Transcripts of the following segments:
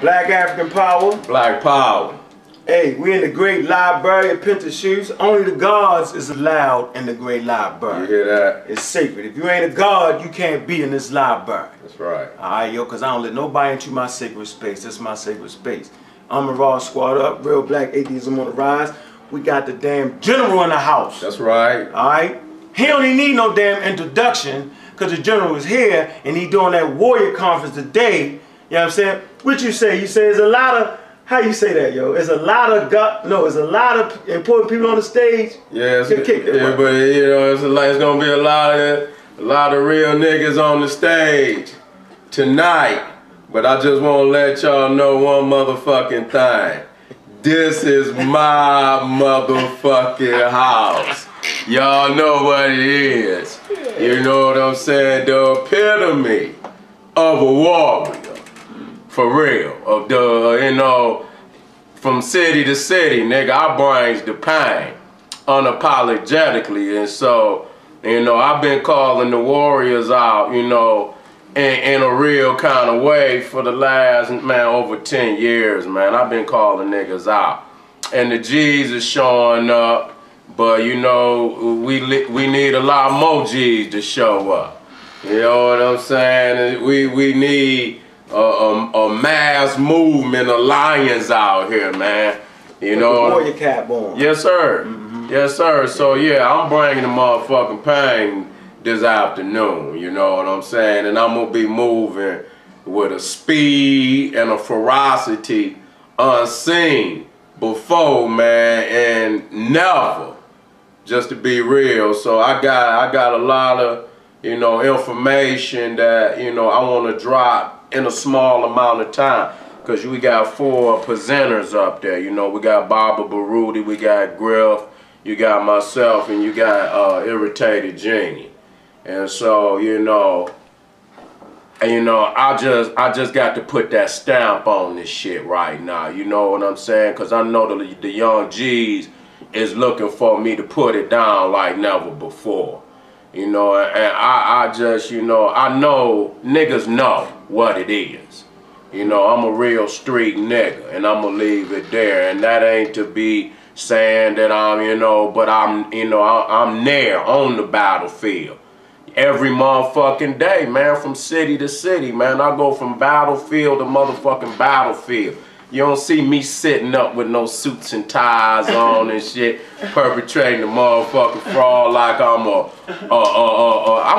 Black African power. Black power. Hey, we in the great library of Pentateuch. Only the gods is allowed in the great library. You hear that? It's sacred. If you ain't a god, you can't be in this library. That's right. Alright, yo, because I don't let nobody into my sacred space. That's my sacred space. I'm a raw squad up, real black atheism on the rise. We got the damn general in the house. That's right. Alright? He don't even need no damn introduction because the general is here and he doing that warrior conference today. You know what I'm saying? What you say? You say there's a lot of, how you say that, yo? There's a lot of there's a lot of important people on the stage. Yeah, but you know, it's gonna be a lot of real niggas on the stage tonight. But I just want to let y'all know one motherfucking thing. This is my motherfucking house. Y'all know what it is. You know what I'm saying? The epitome of a warrior. For real. Of the, you know, from city to city, nigga, I brings the pain unapologetically. And so, you know, I've been calling the warriors out, you know, in a real kind of way for the last, man, over 10 years, man. I've been calling niggas out. And the G's is showing up, but, you know, we need a lot more G's to show up. You know what I'm saying? We need a mass movement of lions out here, man. You know? Warrior cat born. Yes, sir. Yes, sir. So, yeah, I'm bringing the motherfucking pain this afternoon, you know what I'm saying? And I'm gonna be moving with a speed and a ferocity unseen before, man, and never, just to be real. So I got a lot of, you know, information that, you know, I want to drop in a small amount of time, because we got 4 presenters up there. You know, we got Baba Baruti, we got Griff, you got myself, and you got Irritated Genie. And so, you know, I just got to put that stamp on this shit right now. You know what I'm saying? Because I know the young G's is looking for me to put it down like never before. You know, and I just, you know, I know niggas know what it is. You know, I'm a real street nigga, and I'm going to leave it there. And that ain't to be saying that I'm, you know, but I'm, you know, I'm there on the battlefield. Every motherfucking day, man, from city to city, man. I go from battlefield to motherfucking battlefield. You don't see me sitting up with no suits and ties on and shit, perpetrating the motherfucking fraud like I'm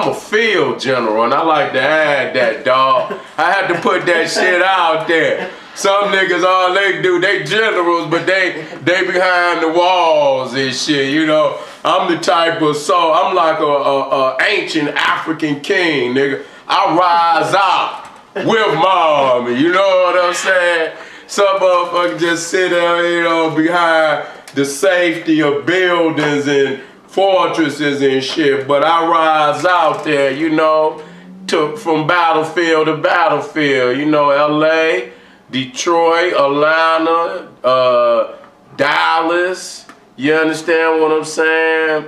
a field general, and I like to add that, dog. I had to put that shit out there. Some niggas, all they do, they generals, but they behind the walls and shit, you know. I'm the type of, so I'm like a ancient African king, nigga. I rise out with my army, you know what I'm saying? Some motherfuckers just sit there, you know, behind the safety of buildings and fortresses and shit, but I rise out there, you know, from battlefield to battlefield, you know, LA, Detroit, Atlanta, Dallas. You understand what I'm saying?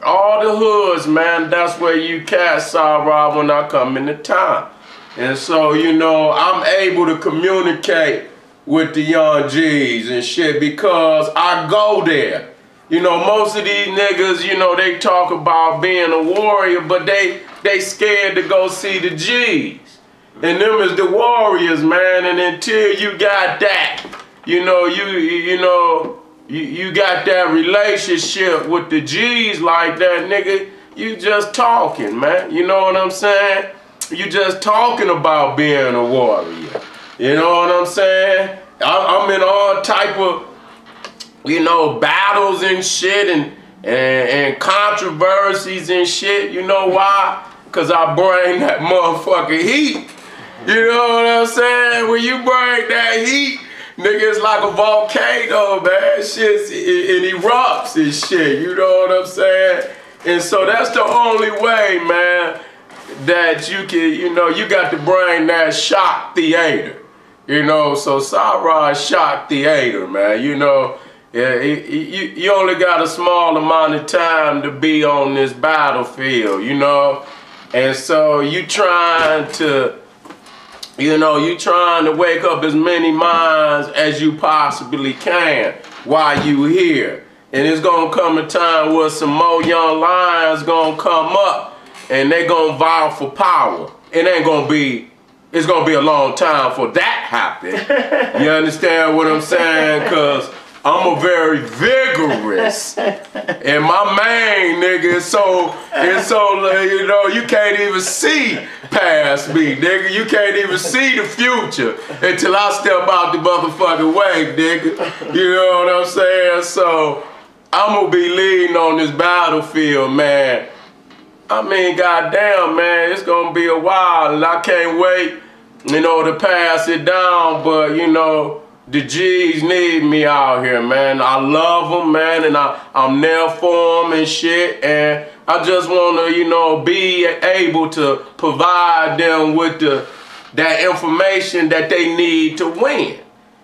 All the hoods, man, that's where you cast Sara when I come into town. And so, you know, I'm able to communicate with the young G's and shit because I go there. You know, most of these niggas, you know, they talk about being a warrior, but they scared to go see the G's. And them is the warriors, man, and until you got that, you know, you got that relationship with the G's like that, nigga, you just talking, man. You know what I'm saying? You just talking about being a warrior. You know what I'm saying? I'm in all type of, you know, battles and shit and controversies and shit. You know why? Because I bring that motherfucking heat. You know what I'm saying? When you bring that heat, nigga, it's like a volcano, man. Shit, it erupts and shit. You know what I'm saying? And so that's the only way, man, that you can, you know, you got to bring that shock theater. You know, so Sara shock theater, man. You know, yeah, you only got a small amount of time to be on this battlefield, you know? And so you trying to, You know, you trying to wake up as many minds as you possibly can while you here. And it's gonna come a time where some more young lions gonna come up and they gonna vie for power. It's gonna be a long time for that happen. You understand what I'm saying? Cause I'm a very vigorous, and my main nigga is so you know, you can't even see past me, nigga. You can't even see the future until I step out the motherfucking way, nigga. You know what I'm saying? So I'm gonna be leading on this battlefield, man. I mean, goddamn, man, it's gonna be a while, and I can't wait, you know, to pass it down. But you know, the G's need me out here, man. I love them, man, and I'm there for them and shit. And I just want to, you know, be able to provide them with that information that they need to win.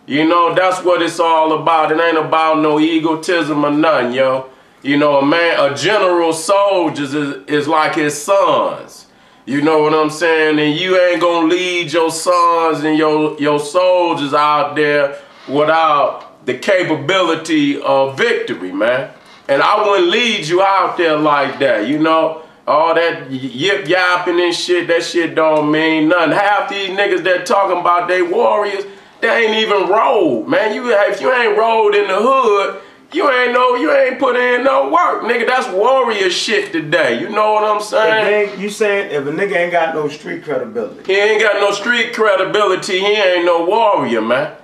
You know, that's what it's all about. It ain't about no egotism or nothing, yo. You know, a general soldier is like his sons. You know what I'm saying? And you ain't gonna lead your sons and your soldiers out there without the capability of victory, man. And I wouldn't lead you out there like that, you know? All that yip yapping and shit, that shit don't mean nothing. Half these niggas that talking about they warriors, they ain't even rolled, man. If you ain't rolled in the hood, you ain't put in no work, nigga. That's warrior shit today. You know what I'm saying? You saying if a nigga ain't got no street credibility? He ain't got no street credibility. He ain't no warrior, man.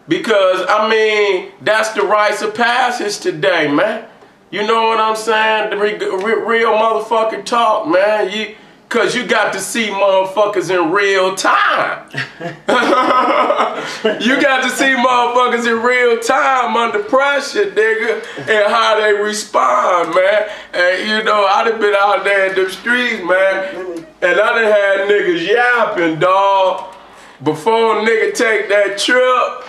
Because I mean, that's the rites of passage today, man. You know what I'm saying? The real motherfucking talk, man. Cause you got to see motherfuckers in real time. You got to see motherfuckers in real time under pressure, nigga, and how they respond, man. And you know, I done been out there in them streets, man, and I done had niggas yapping, dawg, before a nigga take that trip.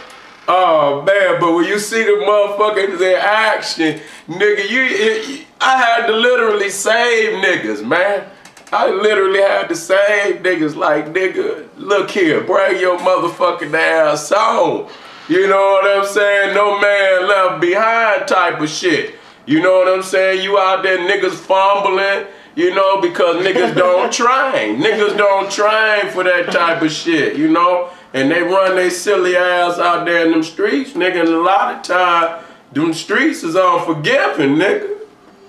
Oh man, but when you see the motherfuckers in action, nigga, I had to literally save niggas, man. I literally had to save niggas like, nigga, look here, bring your motherfucking ass on. You know what I'm saying? No man left behind type of shit. You know what I'm saying? You out there niggas fumbling, you know, because niggas don't train. Niggas don't train for that type of shit, you know? And they run their silly ass out there in them streets, nigga, and a lot of time, them streets is unforgiving, nigga.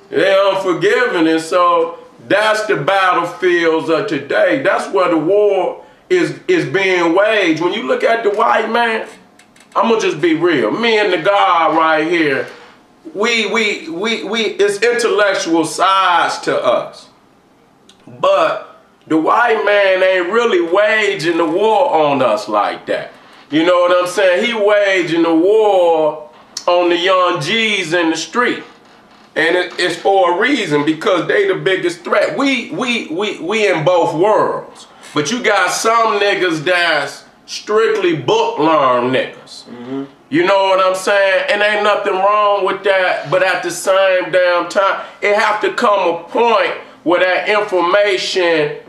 They unforgiving, and so that's the battlefields of today. That's where the war is being waged. When you look at the white man, I'm gonna just be real. Me and the God right here, it's intellectual sides to us. But the white man ain't really waging the war on us like that. You know what I'm saying? He waging the war on the young G's in the street. And it's for a reason, because they the biggest threat. We in both worlds. But you got some niggas that's strictly book learned niggas. Mm-hmm. You know what I'm saying? And ain't nothing wrong with that, but at the same damn time, it have to come a point where that information,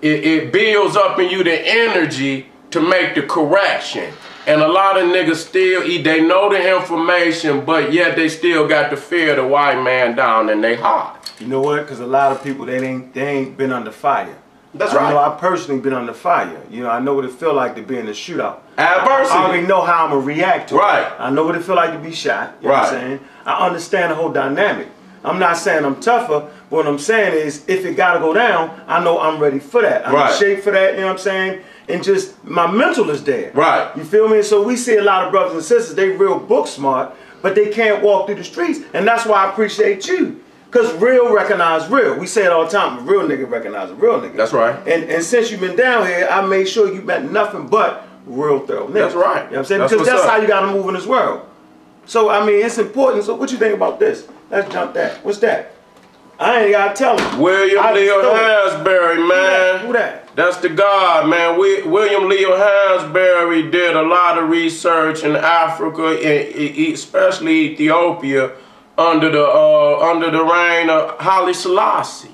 it builds up in you the energy to make the correction. And a lot of niggas still they know the information, but yet they still got the fear of the white man down in their heart. You know what? Because a lot of people, they ain't been under fire. That's right. I know I personally been under fire. You know, I know what it feel like to be in a shootout. Adversity. I already know how I'm going to react to right. it. I know what it feel like to be shot. You know right. what I'm saying? I understand the whole dynamic. I'm not saying I'm tougher, but what I'm saying is if it got to go down, I know I'm ready for that. I'm right. in shape for that, you know what I'm saying? And just my mental is there. Right. You feel me? So we see a lot of brothers and sisters, they real book smart, but they can't walk through the streets. And that's why I appreciate you. Because real recognize real. We say it all the time, a real nigga recognize a real nigga. That's right. And since you've been down here, I made sure you met nothing but real thorough niggas. That's right. You know what I'm saying? Because that's how you got to move in this world. So, I mean, it's important. So what you think about this? Let's jump that. What's that? I ain't got to tell him. William Leo Hansberry, man. Who that? That's the God, man. William Leo Hansberry did a lot of research in Africa, especially Ethiopia, under the reign of Haile Selassie.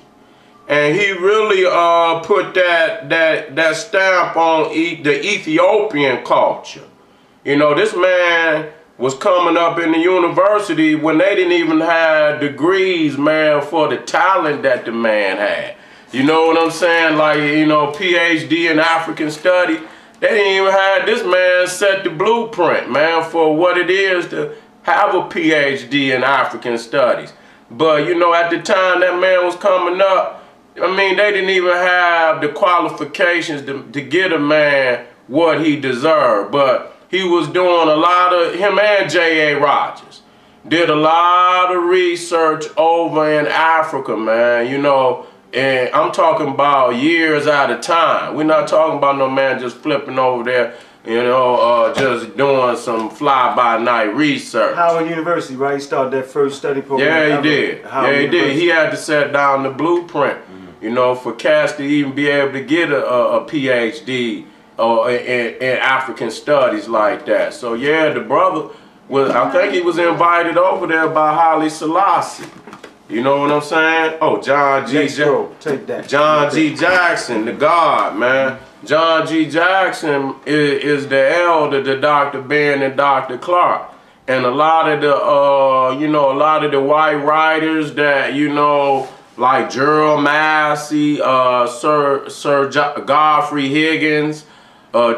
and he really put that stamp on the Ethiopian culture. You know, this man was coming up in the university when they didn't even have degrees, man, for the talent that the man had. You know what I'm saying? Like, you know, PhD in African study. They didn't even have this man set the blueprint, man, for what it is to have a PhD in African studies. But, you know, at the time that man was coming up, I mean, they didn't even have the qualifications to get a man what he deserved. But he was doing a lot of, him and J.A. Rogers did a lot of research over in Africa, man, you know. And I'm talking about years at a time. We're not talking about no man just flipping over there, you know, just doing some fly-by-night research. Howard University, right? He started that first study program. Yeah, he did. Yeah, he did. He had to set down the blueprint, you know, for cats to even be able to get a PhD in African studies like that. So, yeah, the brother was, I think he was invited over there by Haile Selassie. You know what I'm saying? Oh, John G. Take that. John G. Jackson, the God, man. John G. Jackson is the elder to Dr. Ben and Dr. Clark. And a lot of the, you know, a lot of the white writers that, you know, like Gerald Massey, Sir Godfrey Higgins,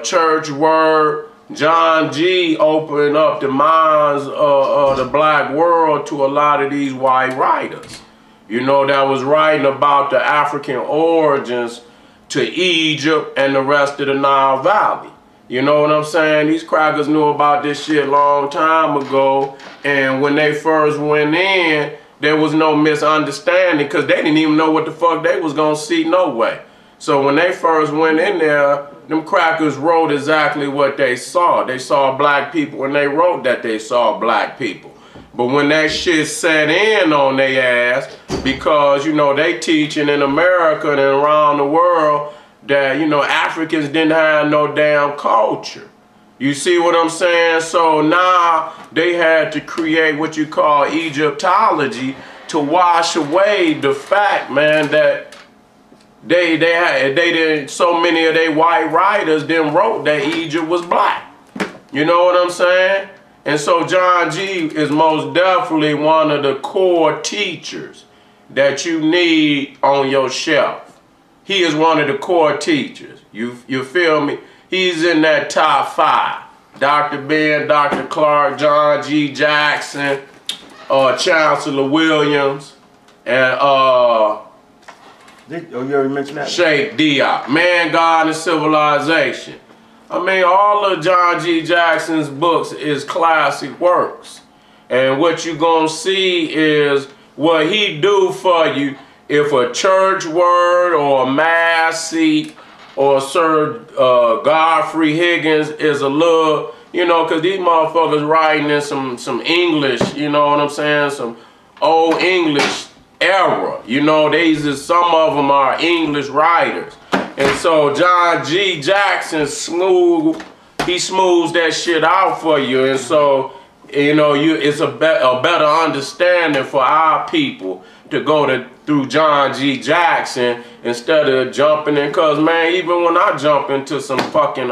Church Word, John G. opened up the minds of the black world to a lot of these white writers, you know, that was writing about the African origins to Egypt and the rest of the Nile Valley. You know what I'm saying? These crackers knew about this shit a long time ago, and when they first went in, there was no misunderstanding because they didn't even know what the fuck they was gonna see no way. So when they first went in there, them crackers wrote exactly what they saw. They saw black people and they wrote that they saw black people. But when that shit set in on their ass, because, you know, they teaching in America and around the world that, you know, Africans didn't have no damn culture. You see what I'm saying? So now they had to create what you call Egyptology to wash away the fact, man, that they didn't, so many of they white writers then wrote that Egypt was black. You know what I'm saying? And so John G. is most definitely one of the core teachers that you need on your shelf. He is one of the core teachers. You feel me? He's in that top 5. Dr. Ben, Dr. Clark, John G. Jackson, Chancellor Williams, and you already mentioned that? Sheikh Diop, Man, God, and Civilization. I mean, all of John G. Jackson's books is classic works. And what you're going to see is what he do for you if a church word or a mass seat or Sir Godfrey Higgins is a little, you know, because these motherfuckers writing in some English, you know what I'm saying, some old English era. You know, some of them are English writers. And so John G. Jackson he smooths that shit out for you. And so, you know, it's a better understanding for our people to go through John G. Jackson instead of jumping in. Because, man, even when I jump into some fucking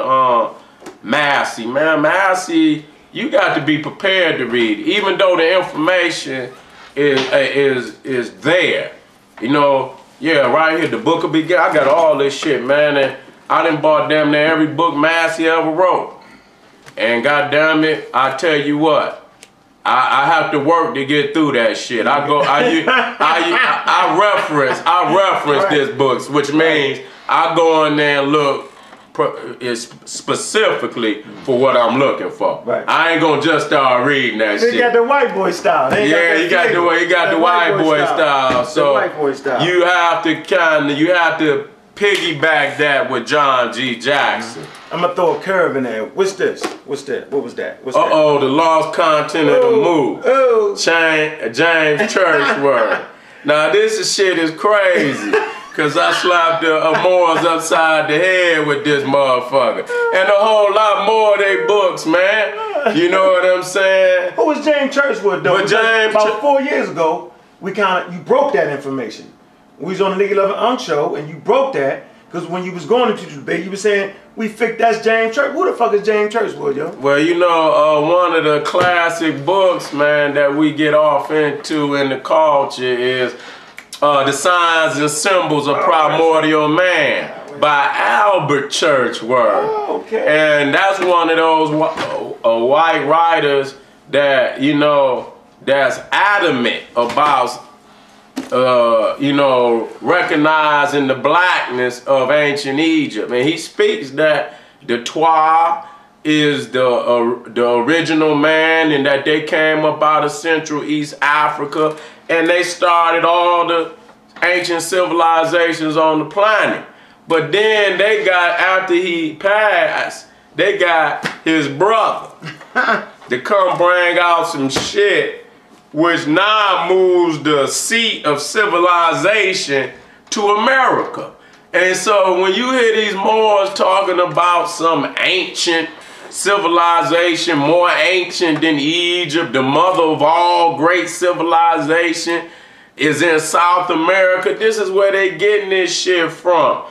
Massey, man, Massey, you got to be prepared to read. Even though the information is there, you know. Yeah, right here, the Book of Beginning. I got all this shit, man, and I done bought damn near every book Massey ever wrote. And goddamn it, I tell you what, I have to work to get through that shit. I reference this books, which means I go in there and look specifically for what I'm looking for. Right. I ain't gonna just start reading that shit. They got the white boy style. He got the white boy style. So you have to piggyback that with John G. Jackson. I'm gonna throw a curve in there. What's this? What's that? What was that? What's that? The lost content of the move. James Churchword. Now this shit is crazy. Cause I slapped the Moors upside the head with this motherfucker. And a whole lot more of they books, man. You know what I'm saying? Who was James Churchword though? About 4 years ago, you broke that information. we was on the Legal of an Ankh show, and you broke that, because when you was going into the debate, you were saying, we fixed that's James Church. Who the fuck is James Churchwood, yo? Well, you know, one of the classic books, man, that we get off into in the culture is The Signs and Symbols of Primordial Man by Albert Churchward. Oh, okay. And that's one of those white writers that, you know, that's adamant about, you know, recognizing the blackness of ancient Egypt. And he speaks that the Twa is the original man, and that they came up out of Central East Africa, and they started all the ancient civilizations on the planet. But then they got, after he passed, they got his brother to come bring out some shit which now moves the seat of civilization to America. And so when you hear these Moors talking about some ancient civilization, more ancient than Egypt, the mother of all great civilization is in South America, this is where they getting this shit from.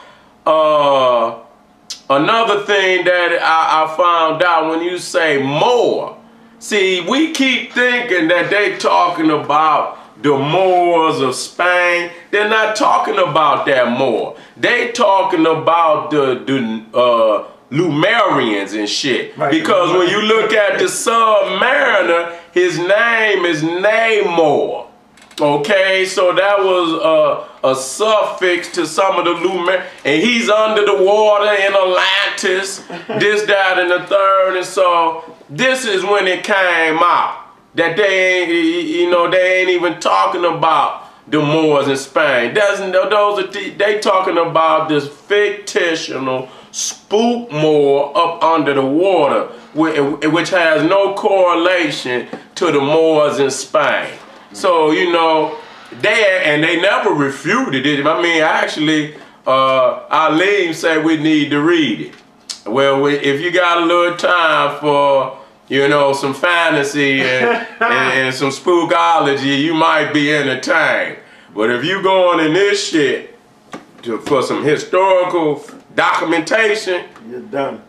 Another thing that I found out, when you say Moor, see, we keep thinking that they talking about the Moors of Spain. They're not talking about that Moor. They talking about the Lumerians and shit. Right. Because when you look at the Submariner, his name is Namor. Okay, so that was a suffix to some of the Lumerians, and he's under the water in Atlantis, this, that, and the third. And so this is when it came out that they ain't, you know, they ain't even talking about the Moors in Spain. They talking about this fictional spook Moor up under the water, which has no correlation to the Moors in Spain. So, you know, they never refuted it. I mean, actually, Alim said we need to read it. Well, if you got a little time for, you know, some fantasy and some spookology, you might be entertained. But if you going in this shit for some historical documentation, you're done.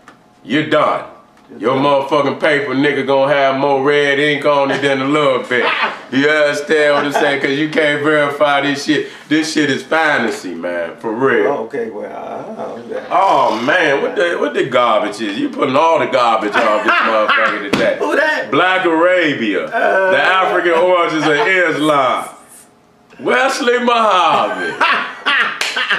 You're done. Your motherfucking paper nigga gonna have more red ink on it than a little bit. You understand what I'm saying? Cause you can't verify this shit. This shit is fantasy, man, for real. Oh, okay, well, oh man, what the garbage is? You putting all the garbage on this motherfucker today. Who that? Black Arabia, the African origins of Islam. Wesley Muhammad.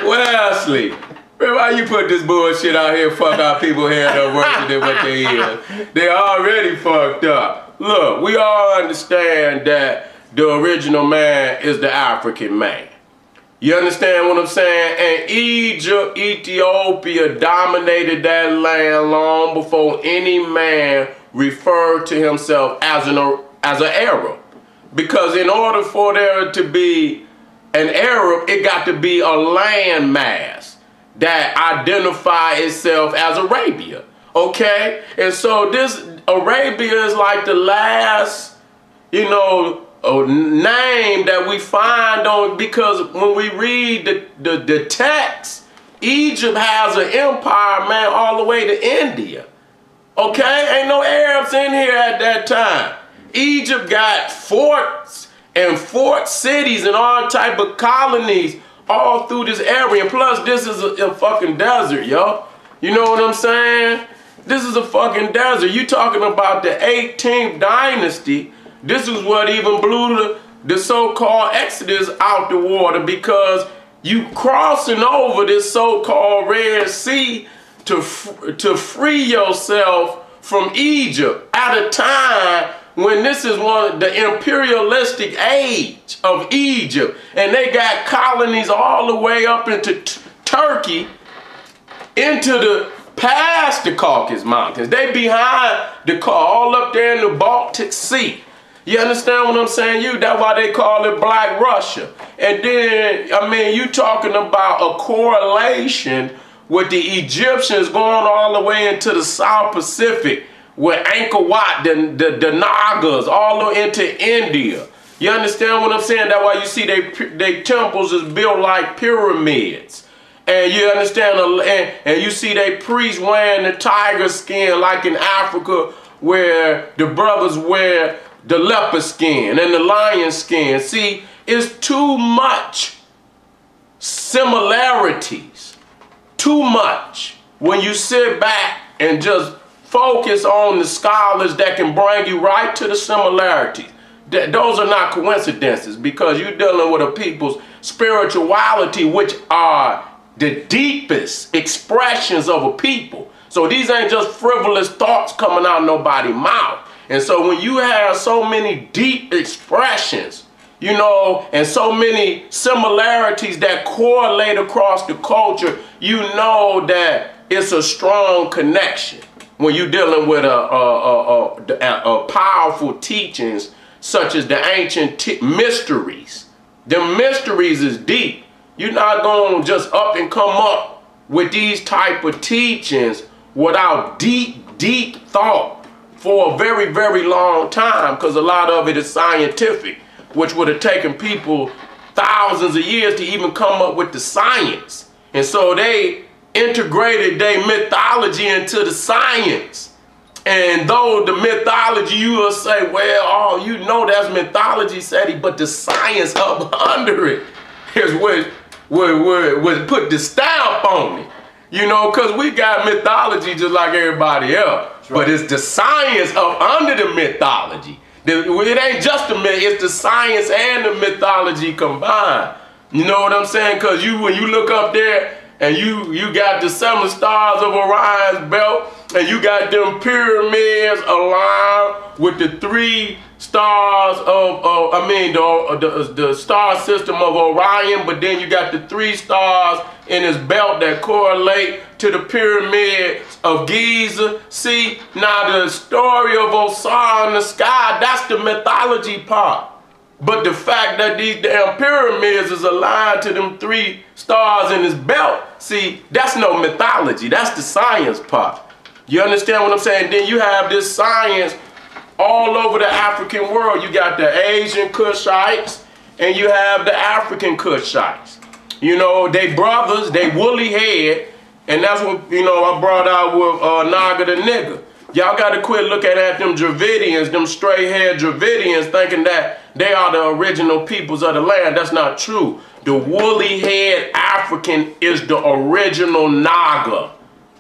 Wesley. Why you put this bullshit out here, fuck our people here that worse than what they is? They already fucked up. Look, we all understand that the original man is the African man. You understand what I'm saying? And Egypt, Ethiopia dominated that land long before any man referred to himself as an Arab. Because in order for there to be an Arab, it got to be a landmass that identify itself as Arabia, okay? And so this Arabia is like the last, you know, name that we find on, because when we read the text, Egypt has an empire, man, all the way to India, okay? Ain't no Arabs in here at that time. Egypt got forts and fort cities and all type of colonies all through this area. And plus, this is a fucking desert, yo. You know what I'm saying? This is a fucking desert. You talking about the 18th dynasty. This is what even blew the so-called Exodus out the water, because you crossing over this so-called Red Sea to free yourself from Egypt at a time when this is one of the imperialistic age of Egypt, and they got colonies all the way up into Turkey, into the past the Caucasus Mountains. They behind the all up there in the Baltic Sea. You understand what I'm saying? That's why they call it Black Russia. And then, I mean, you talking about a correlation with the Egyptians going all the way into the South Pacific, with Angkor Wat, the Nagas, all the way into India. You understand what I'm saying? That's why you see they temples is built like pyramids. And you understand, and you see they priests wearing the tiger skin like in Africa, where the brothers wear the leopard skin and the lion skin. See, it's too much similarities. Too much. When you sit back and just focus on the scholars that can bring you right to the similarities. Those are not coincidences, because you're dealing with a people's spirituality, which are the deepest expressions of a people. So these ain't just frivolous thoughts coming out of nobody's mouth. And so when you have so many deep expressions, you know, and so many similarities that correlate across the culture, you know that it's a strong connection when you're dealing with a powerful teachings such as the ancient mysteries. The mysteries is deep. You're not going to just up and come up with these type of teachings without deep thought for a very, very long time, because a lot of it is scientific, which would have taken people thousands of years to even come up with the science. And so they integrated their mythology into the science. And though the mythology, you will say, well, oh, you know that's mythology, Seti, but the science up under it is what put the stamp on it. You know, because we got mythology just like everybody else. Right. But it's the science up under the mythology. It ain't just the myth, it's the science and the mythology combined. You know what I'm saying? Because when you look up there and you got the 7 stars of Orion's belt, and you got them pyramids aligned with the 3 stars of the star system of Orion, but then you got the 3 stars in his belt that correlate to the pyramids of Giza. See, now the story of Osiris in the sky, that's the mythology part. But the fact that these damn pyramids is aligned to them 3 stars in his belt, see, that's no mythology, that's the science part. You understand what I'm saying? Then you have this science all over the African world. You got the Asian Kushites and you have the African Kushites. You know, they brothers, they woolly head, and that's what, you know, I brought out with Naga the nigga. Y'all got to quit looking at them Dravidians, them straight-haired Dravidians, thinking that they are the original peoples of the land. That's not true. The woolly-haired African is the original Naga.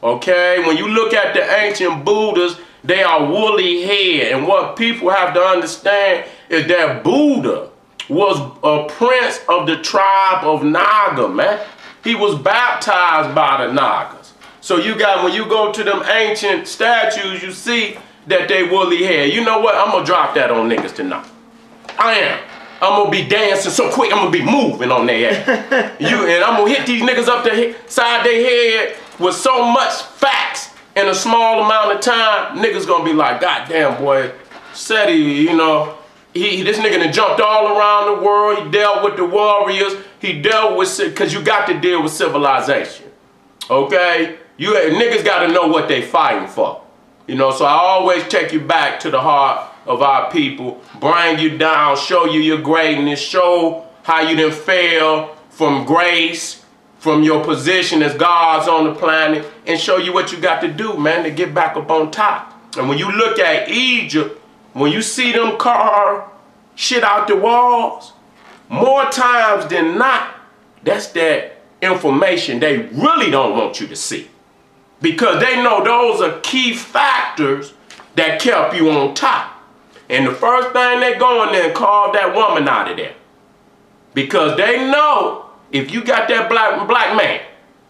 Okay, when you look at the ancient Buddhas, they are woolly head. And what people have to understand is that Buddha was a prince of the tribe of Naga, man. He was baptized by the Nagas. So you got, when you go to them ancient statues, you see that they woolly hair. You know what? I'm going to drop that on niggas tonight. I am. I'm going to be dancing so quick, I'm going to be moving on their head. And I'm going to hit these niggas up the side their head with so much facts in a small amount of time. Niggas going to be like, God damn, boy, Seti, you know, this nigga done jumped all around the world. He dealt with the warriors. He dealt with, because you got to deal with civilization. Okay? Niggas got to know what they fighting for. You know, so I always take you back to the heart of our people, bring you down, show you your greatness, show how you done fail from grace, from your position as gods on the planet, and show you what you got to do, man, to get back up on top. And when you look at Egypt, when you see them carve shit out the walls, more times than not, that's that information they really don't want you to see. Because they know those are key factors that kept you on top. And the first thing they go in there and carve that woman out of there. Because they know if you got that black man,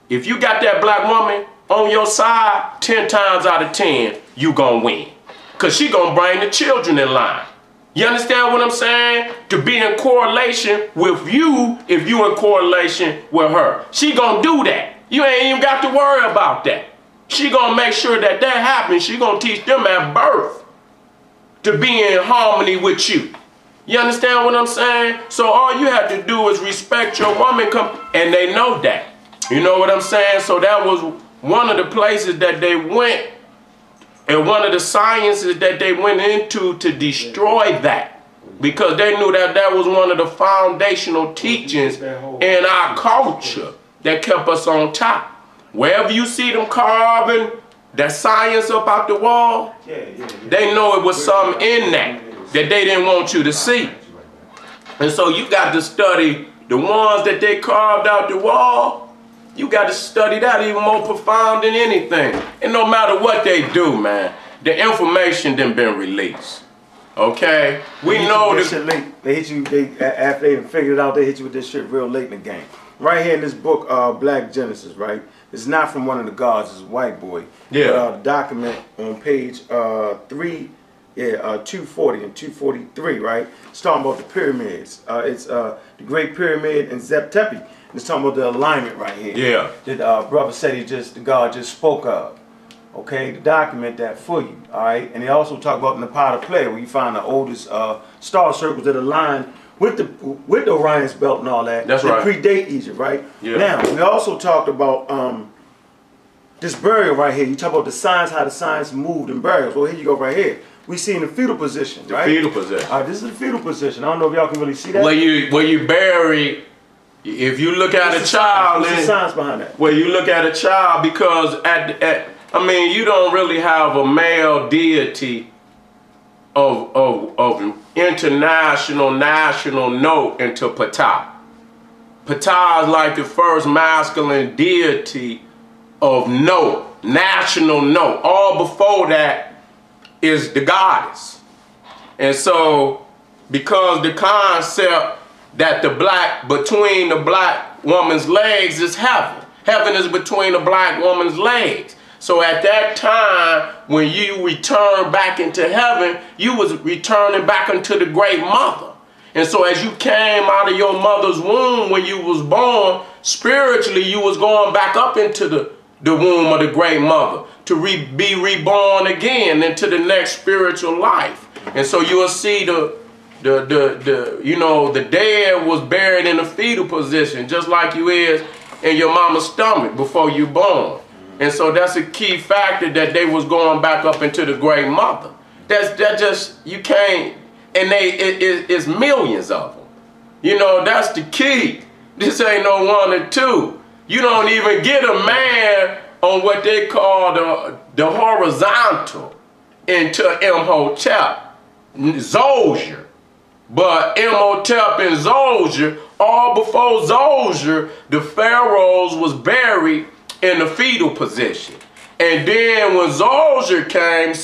if you got that black woman on your side, 10 times out of 10, you gonna win. Because she gonna bring the children in line. You understand what I'm saying? To be in correlation with you if you in correlation with her. She gonna do that. You ain't even got to worry about that. She gonna make sure that that happens. She gonna teach them at birth to be in harmony with you. You understand what I'm saying? So all you have to do is respect your woman, and they know that. You know what I'm saying? So that was one of the places that they went, and one of the sciences that they went into to destroy that. because they knew that that was one of the foundational teachings in our culture that kept us on top. Wherever you see them carving that science up out the wall, they know it was something in that they didn't want you to see. And so you got to study the ones that they carved out the wall. You got to study that even more profound than anything. And no matter what they do, man, the information done been released. Okay? We know this shit late. They hit you, after they figured it out, they hit you with this shit real late in the game. Right here in this book, Black Genesis, right? It's not from one of the gods, it's a white boy. Yeah. But, the document on page 240 and 243, right? It's talking about the pyramids. It's the Great Pyramid and Zep Tepi. It's talking about the alignment right here. Yeah. That brother said the God just spoke of. Okay, to document that for you. All right, and they also talk about in the pot of clay where you find the oldest star circles that align with the Orion's belt and all that. That's right. Predate Egypt, right? Yeah. Now we also talked about this burial right here. You talk about the signs, how the signs moved in burials. Well, here you go right here. We see in the fetal position, right? The fetal position. All right, this is the fetal position. I don't know if y'all can really see that. Where you bury, if you look at a child, what's the science behind that? Where you look at a child, because I mean, you don't really have a male deity of international, national note until Ptah. Ptah is like the first masculine deity of note, national note. All before that is the goddess. And so, because the concept that between the black woman's legs is heaven. Heaven is between the black woman's legs. So at that time, when you return back into heaven, you was returning back into the great mother. And so as you came out of your mother's womb when you was born, spiritually you was going back up into the womb of the great mother to be reborn again into the next spiritual life. And so you will see the dead was buried in a fetal position, just like you is in your mama's stomach before you born. And so that's a key factor, that they was going back up into the great mother. That just, you can't, and it's millions of them. You know, that's the key. This ain't no one or two. You don't even get a man on what they call the horizontal into Imhotep, Zozier. But Imhotep and Zozier, all before Zozier, the pharaohs was buried in the fetal position. And then when Zozier came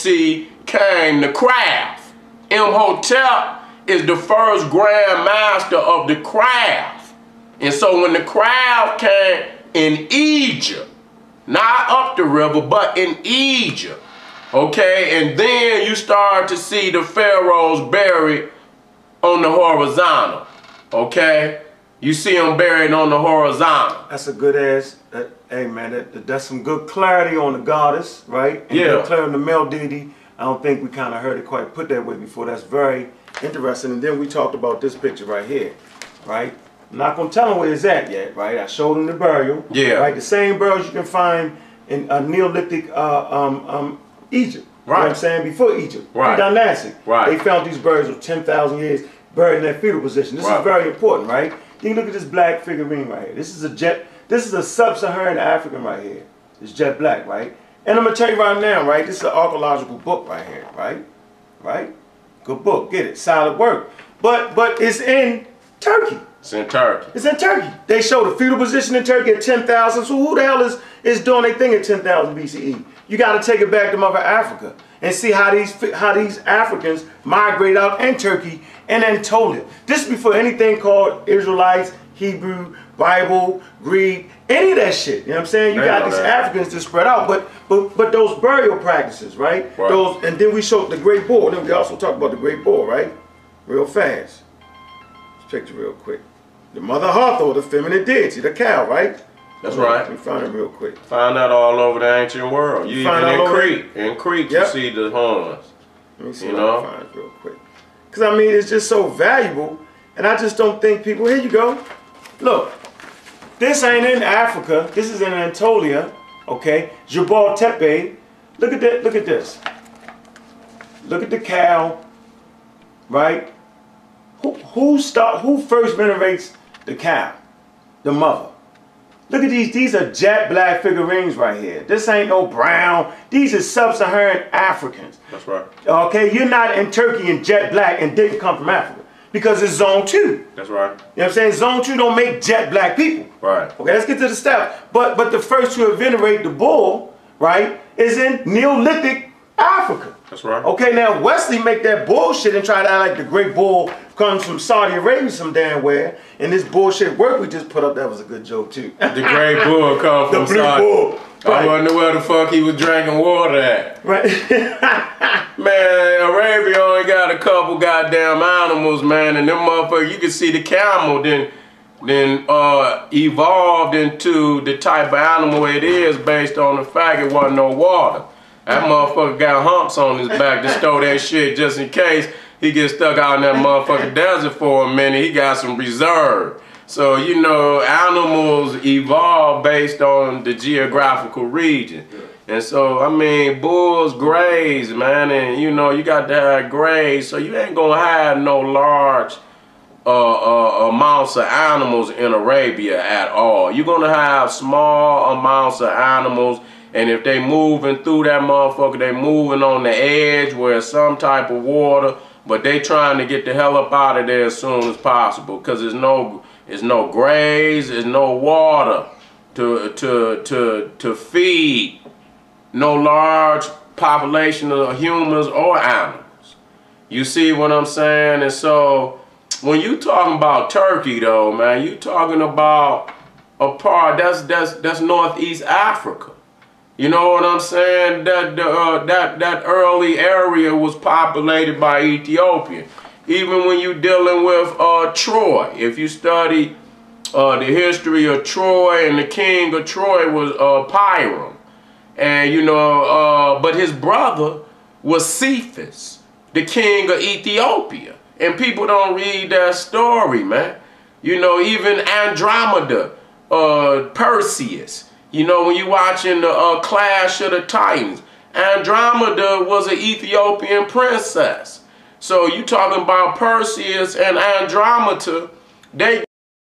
the craft. Imhotep is the first grand master of the craft. And so when the craft came in Egypt, not up the river, but in Egypt, okay, and then you start to see the pharaohs buried on the horizontal, okay? You see them buried on the horizontal. That's a good ass, hey man, that's some good clarity on the goddess, right? And yeah. Clarity on the male deity. I don't think we kind of heard it quite put that way before. That's very interesting. And then we talked about this picture right here, right? I'm not going to tell them where it's at yet, right? I showed them the burial. Yeah. Right? The same burials you can find in Neolithic Egypt. Right. You know what I'm saying? Before Egypt. Right. Dynastic. Right. They found these burials of 10,000 years buried in that fetal position. This is very important, right? You can look at this black figurine right here. This is a sub-Saharan African right here. It's jet black, right? And I'm going to tell you right now, right? This is an archaeological book right here, right? Right? Good book. Get it. Solid work. But it's in Turkey. It's in Turkey. It's in Turkey. They show the fetal position in Turkey at 10,000. So who the hell is doing their thing at 10,000 BCE? You got to take it back to Mother Africa and see how these Africans migrate out in Turkey and Anatolia. This is before anything called Israelites, Hebrew, Bible, Greek, any of that shit. You know what I'm saying? You got these Africans to spread out, but those burial practices, right? Those, and then we showed the great bull. Then we also talked about the great bull, right? Real fast. Let's picture real quick. The Mother Hathor, the feminine deity, the cow, right? That's right. Let me find it real quick. Find that all over the ancient world. You even in Crete. In Crete, you see the horns. Let me see if I can find it real quick. Because, I mean, it's just so valuable, and I just don't think people... Here you go. Look. This ain't in Africa. This is in Anatolia, okay? Jebel Tepe. Look at that. Look at this. Look at the cow, right? Who first venerates the cow? The mother. Look at these are jet black figurines right here. This ain't no brown. These are sub-Saharan Africans. That's right. Okay, you're not in Turkey and jet black and didn't come from Africa. Because it's zone 2. That's right. You know what I'm saying? Zone 2 don't make jet black people. Right. Okay, let's get to the steps. But the first to venerate the bull, right, is in Neolithic Africa. That's right. Okay, now Wesley make that bullshit and try to act like the great bull comes from Saudi Arabia some damn where. And this bullshit work we just put up, that was a good joke too. The great bull come from Saudi. Bull. Right. I wonder where the fuck he was drinking water at. Right. Man, Arabia only got a couple goddamn animals, man, and them motherfuckers, you can see the camel then evolved into the type of animal it is based on the fact it wasn't no water. That motherfucker got humps on his back to store that shit just in case he gets stuck out in that motherfucking desert for a minute. He got some reserve. So, you know, animals evolve based on the geographical region. And so, I mean, bulls graze, man, and, you know, you got to have graze. So you ain't going to have no large amounts of animals in Arabia at all. You're going to have small amounts of animals. And if they moving through that motherfucker, they moving on the edge where it's some type of water, but they trying to get the hell up out of there as soon as possible because there's no graze, there's no water to feed no large population of humans or animals. You see what I'm saying? And so when you talking about Turkey though, man, you talking about a part that's Northeast Africa. You know what I'm saying? That early area was populated by Ethiopia. Even when you're dealing with Troy, if you study the history of Troy, and the king of Troy was Pyrrhus, and you know, but his brother was Cephas, the king of Ethiopia, and people don't read that story, man. You know, even Andromeda, Perseus. You know, when you watching the Clash of the Titans, Andromeda was an Ethiopian princess. So you talking about Perseus and Andromeda, they gave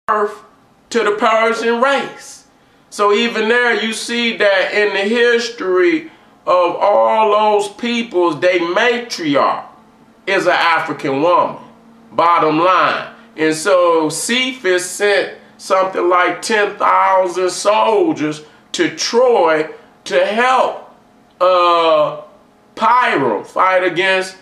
birth to the Persian race. So even there you see that in the history of all those peoples, their matriarch is an African woman, bottom line. And so Cephas sent something like 10,000 soldiers to Troy to help Pyrrhus fight against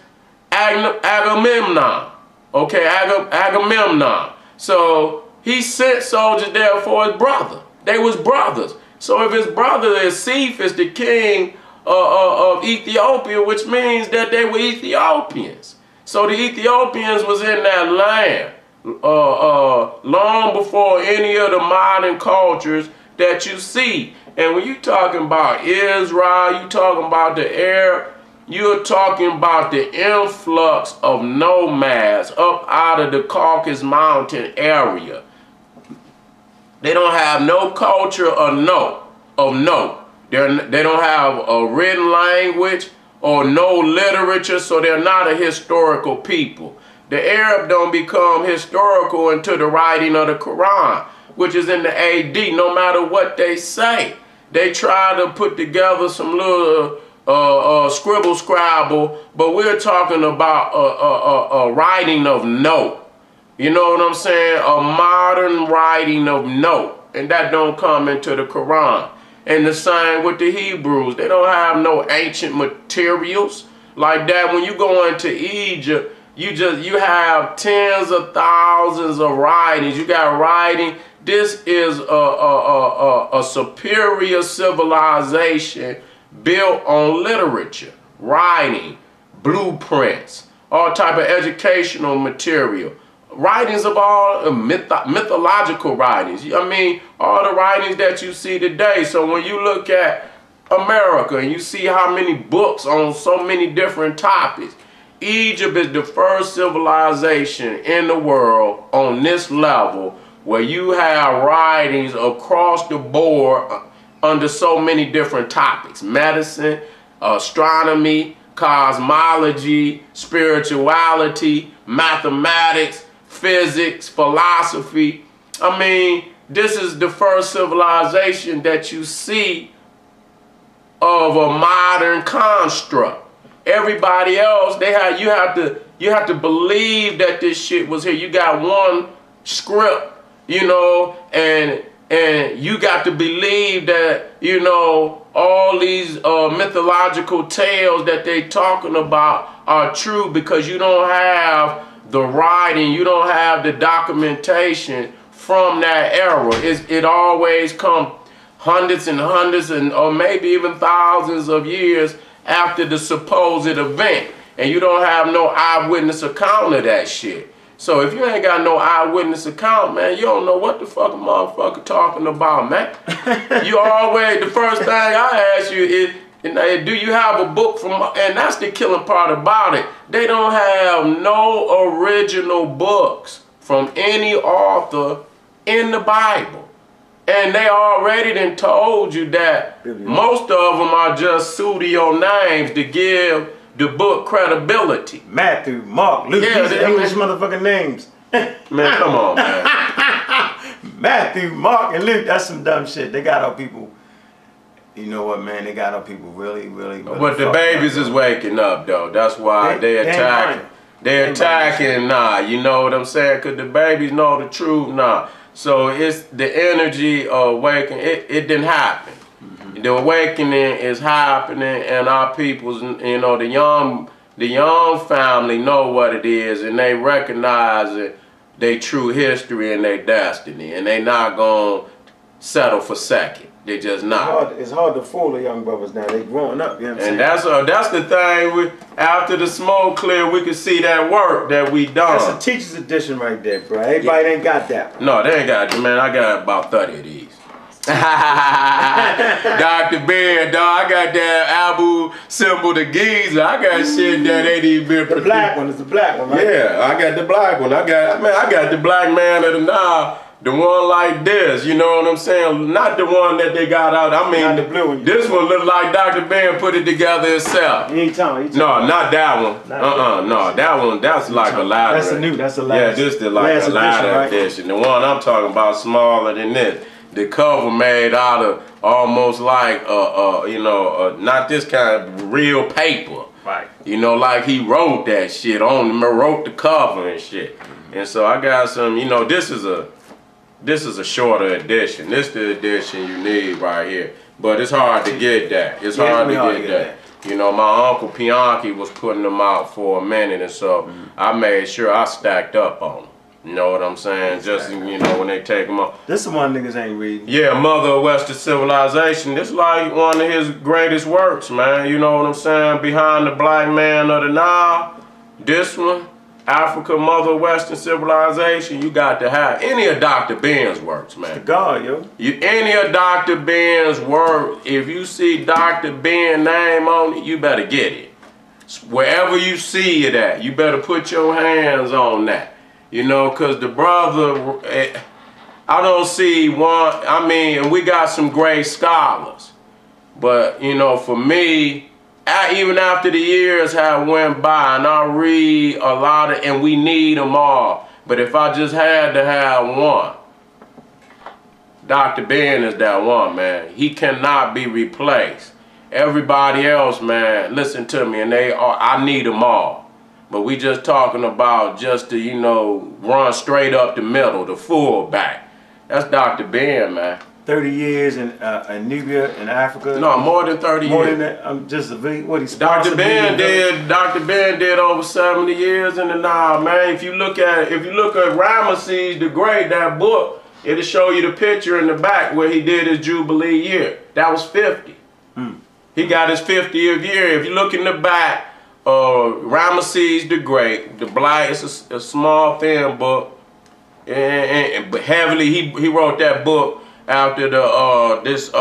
Agamemnon. Okay, Agamemnon. So he sent soldiers there for his brother. They was brothers. So if his brother is Cephas, the king of Ethiopia, which means that they were Ethiopians. So the Ethiopians was in that land long before any of the modern cultures that you see. And when you talking about Israel, you talking about the Arab, you're talking about the influx of nomads up out of the Caucasus Mountain area. They don't have no culture of note. They don't have a written language or no literature, so they're not a historical people. The Arab don't become historical until the writing of the Quran, which is in the AD, no matter what they say. They try to put together some little scribble scrabble, but we're talking about a writing of note. You know what I'm saying? A modern writing of note. And that don't come into the Quran. And the same with the Hebrews. They don't have no ancient materials like that. When you go into Egypt, you have tens of thousands of writings. You got writing. This is a superior civilization built on literature, writing, blueprints, all type of educational material. Writings of all mythological writings. I mean, all the writings that you see today. So when you look at America and you see how many books on so many different topics, Egypt is the first civilization in the world on this level where you have writings across the board under so many different topics: medicine, astronomy, cosmology, spirituality, mathematics, physics, philosophy. I mean, this is the first civilization that you see of a modern construct. Everybody else, you have to believe that this shit was here. You got one script, you know, and you got to believe that, you know, all these mythological tales that they talking about are true, because you don't have the writing, you don't have the documentation from that era. It always comes hundreds and hundreds or maybe even thousands of years after the supposed event, and you don't have no eyewitness account of that shit. So if you ain't got no eyewitness account, man, you don't know what the fuck a motherfucker talking about, man. You always, the first thing I ask you is, do you have a book from, and that's the killing part about it. They don't have no original books from any author in the Bible. And they already done told you that most of them are just pseudo names to give the book credibility. Matthew, Mark, Luke, these are English motherfucking names. Man, come on, man. Matthew, Mark, and Luke, that's some dumb shit. They got our people, you know what, man, they got our people really, really, really. But the babies is waking up, though. That's why they attacking. They attacking, nah, you know what I'm saying? Because the babies know the truth, nah. So it's the energy of awakening. It didn't happen. The awakening is happening, and our people's, you know, the young family know what it is, and they recognize it, their true history and their destiny, and they not gonna settle for second. They just not. It's hard to fool the young brothers now. They growing up, you know what I'm saying? And that's the thing. After the smoke clear, we can see that work that we done. That's a teacher's edition right there, bro. Everybody ain't got that. No, they ain't got it, man. I got about 30 of these. Dr. Ben, dog, I got that Abu symbol, the geezer. I got shit that ain't even been produced. The black one is the black one, right? Yeah, I got the black one. I got the black man of the Nile. The one like this, you know what I'm saying? Not the one that they got out. I mean, not the blue one. This one look like Dr. Ben put it together himself. You ain't telling. No, not that one. No, that one, that's like a ladder. That's the last. Yeah, this is like a ladder edition. The one I'm talking about smaller than this. The cover made out of almost like, you know, not this kind of real paper. Right. You know, like he wrote that shit on him, wrote the cover and shit. And so I got some, you know, this is a shorter edition. This is the edition you need right here. But it's hard to get that. It's hard to get that. You know, my uncle Pianki was putting them out for a minute, and so I made sure I stacked up on them. You know what I'm saying? Just, you know, when they take them up. This is one niggas ain't reading. Yeah, Mother of Western Civilization. This is like one of his greatest works, man. You know what I'm saying? Behind the Black Man of the Nile. This one. Africa, Mother of Western Civilization, you got to have any of Dr. Ben's works, man. It's the God, yo. Any of Dr. Ben's work, if you see Dr. Ben name on it, you better get it. Wherever you see it at, you better put your hands on that. You know, because the brother, I don't see one, I mean, and we got some great scholars. But, you know, for me, even after the years have went by, and I read a lot of, and we need them all. But if I just had to have one, Dr. Ben is that one, man. He cannot be replaced. Everybody else, man, listen to me, and I need them all. But we just talking about just to, you know, run straight up the middle, the full back. That's Dr. Ben, man. 30 years in Nubia in Africa. No, more than 30 more years. More than that. I'm just what he Dr. Ben did over 70 years in the Nile, man. If you look at Ramesses the Great, that book, it'll show you the picture in the back where he did his Jubilee year. That was 50. He got his 50th year. If you look in the back, Ramesses the Great, the black, it's a small thin book, but heavily he wrote that book after this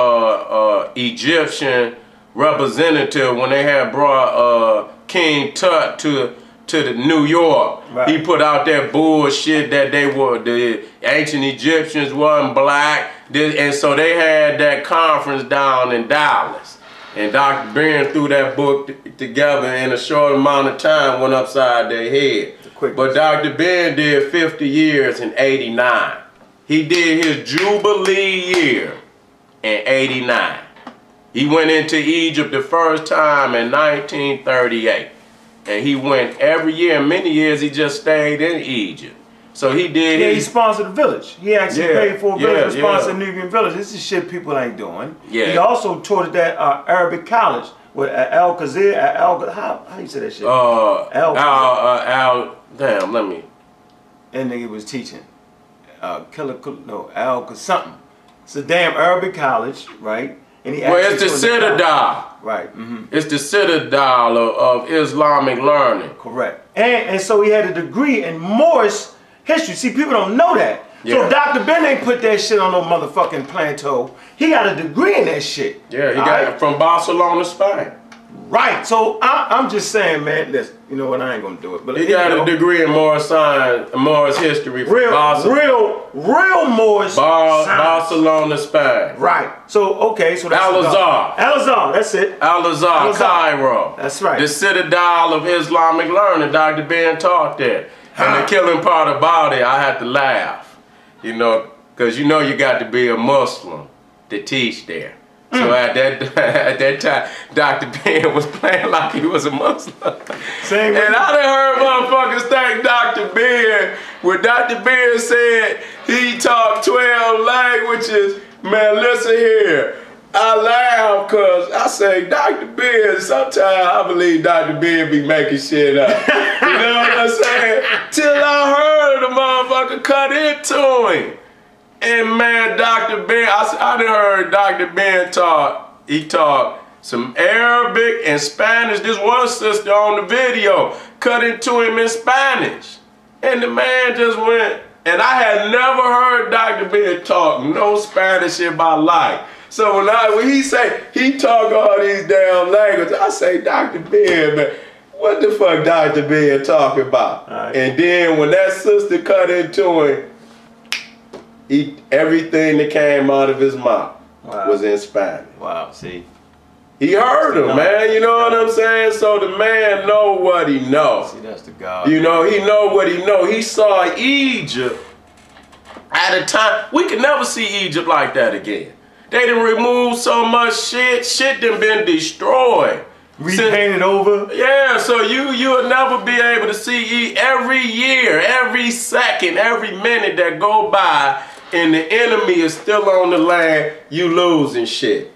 Egyptian representative, when they had brought King Tut to the New York. Right. He put out that bullshit that the ancient Egyptians wasn't black, and so they had that conference down in Dallas. And Dr. Ben threw that book together in a short amount of time, went upside their head. quick. But Dr. Ben did 50 years in 89. He did his Jubilee year in 89. He went into Egypt the first time in 1938. And he went every year, and many years he just stayed in Egypt. So he did. Yeah, he sponsored a village. He actually paid for a village to sponsor a Nubian village. This is shit people ain't doing. Yeah. He also taught at that Arabic college with Al Qazir. How you say that shit? Damn, let me. And nigga was teaching. Al something. It's a damn Arabic college, right? And he it's the citadel. Right. It's the citadel of Islamic learning. Correct. And so he had a degree in Moorish history. See, people don't know that. Yeah. So Dr. Ben ain't put that shit on no motherfucking plateau. He got a degree in that shit. Yeah, he got it from Barcelona, Spain. Right. So I'm just saying, man, listen, you know what, I ain't gonna do it. But he got a degree in Moorish science, Moorish history from real Moorish science. Barcelona, Spain. Right. So okay, so that's Al-Azhar, that's it. Al-Azhar, Cairo. That's right. The citadel of Islamic learning. Dr. Ben taught there. And the killing part about it, I had to laugh, you know, because you know you got to be a Muslim to teach there. So at that time, Dr. Ben was playing like he was a Muslim. Same. And I done heard motherfuckers thank Dr. Ben when Dr. Ben said he taught 12 languages. Man, listen here. I laugh because I say, Dr. Ben, sometimes I believe Dr. Ben be making shit up. You know what I'm saying? Till I heard the motherfucker cut into him. And man, Dr. Ben, I done heard Dr. Ben talk. He taught some Arabic and Spanish. This one sister on the video cut into him in Spanish. And the man just went, and I had never heard Dr. Ben talk no Spanish in my life. So when he say he talk all these damn languages, I say, Dr. Ben, man, what the fuck Dr. Ben talking about? Right. And then when that sister cut into him, everything that came out of his mouth was in Spanish. Wow, see. He heard him, man, you know what I'm saying? So the man know what he knows. See, that's the God. You know, he know what he know. He saw Egypt at a time. We could never see Egypt like that again. They done removed so much shit. Shit done been destroyed. Repainted over. Yeah, so you'll never be able to see every year, every second, every minute that go by and the enemy is still on the land, you losing shit.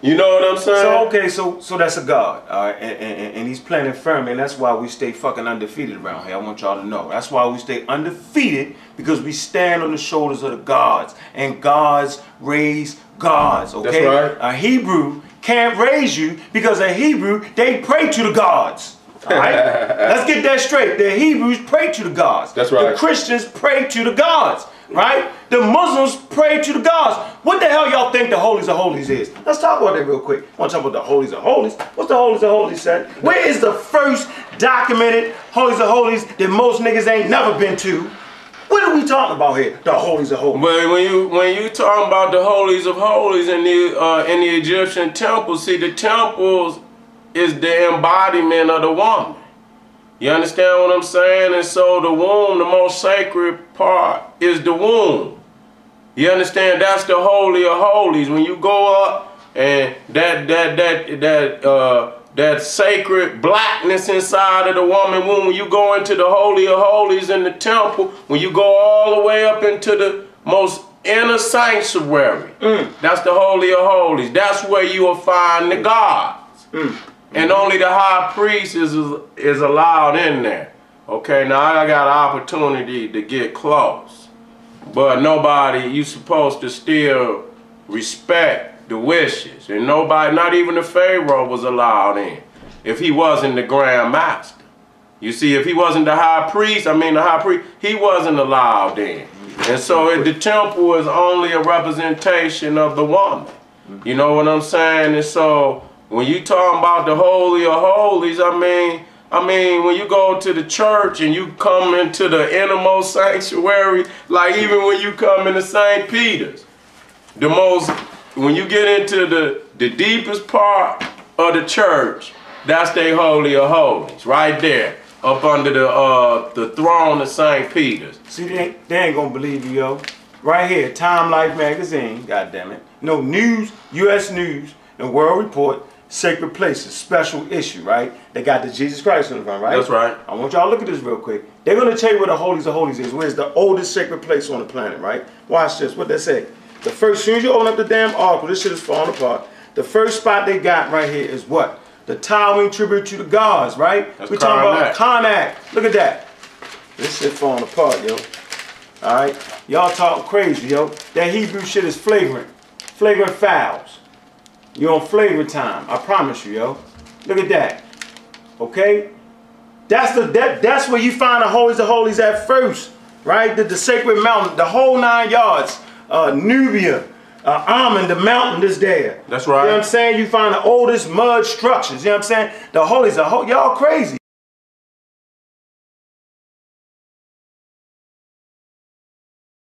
You know what I'm saying? So okay, so that's a God, all right, and he's planning firmly, and that's why we stay fucking undefeated around here. I want y'all to know. That's why we stay undefeated, because we stand on the shoulders of the gods, and gods raise gods. Okay, that's right. A Hebrew can't raise you because a Hebrew, they pray to the gods. All right, let's get that straight. The Hebrews pray to the gods. That's right. The Christians pray to the gods. Right? The Muslims pray to the gods. What the hell y'all think the holies of holies is? Let's talk about that real quick. I want to talk about the holies of holies. What's the holies of holies, Seti? Where is the first documented holies of holies that most niggas ain't never been to? What are we talking about here? The holies of holies. But when you talking about the holies of holies in the Egyptian temples, see, the temples is the embodiment of the woman. You understand what I'm saying? And so the womb, the most sacred part, is the womb. You understand? That's the holy of holies. When you go up and that sacred blackness inside of the woman womb, when you go into the holy of holies in the temple, when you go all the way up into the most inner sanctuary, that's the holy of holies. That's where you will find the gods. And only the high priest is allowed in there. Okay, now I got an opportunity to get close. But nobody, you supposed to still respect the wishes. And nobody, not even the Pharaoh was allowed in if he wasn't the Grand Master. You see, if he wasn't the high priest, he wasn't allowed in. And so the temple is only a representation of the woman. You know what I'm saying? And so when you talking about the holy of holies, I mean, when you go to the church and you come into the innermost sanctuary, like even when you come into St. Peter's, when you get into the deepest part of the church, that's their holy of holies, right there. up under the throne of St. Peter's. See, they ain't gonna believe you, yo. Right here, Time Life magazine, goddamn it. No news, U.S. News, and World Report, Sacred Places, special issue, right? They got the Jesus Christ on the front, right? That's right. I want y'all to look at this real quick. They're gonna tell you where the Holies of Holies is, where's the oldest sacred place on the planet, right? Watch this, what they say. The first, as soon as you open up the damn article, this shit is falling apart. The first spot they got right here is what? The towering tribute to the gods, right? That's We're talking about Karnak. Look at that. This shit falling apart, yo. Alright? Y'all talking crazy, yo. That Hebrew shit is flagrant. Flagrant fouls. You're on flavor time. I promise you, yo. Look at that. Okay? That's where you find the Holies of Holies at first. Right? The sacred mountain. The whole 9 yards. Nubia. Ammon, the mountain is there. That's right. You know what I'm saying? You find the oldest mud structures. You know what I'm saying? The Holies of Holies. Y'all crazy.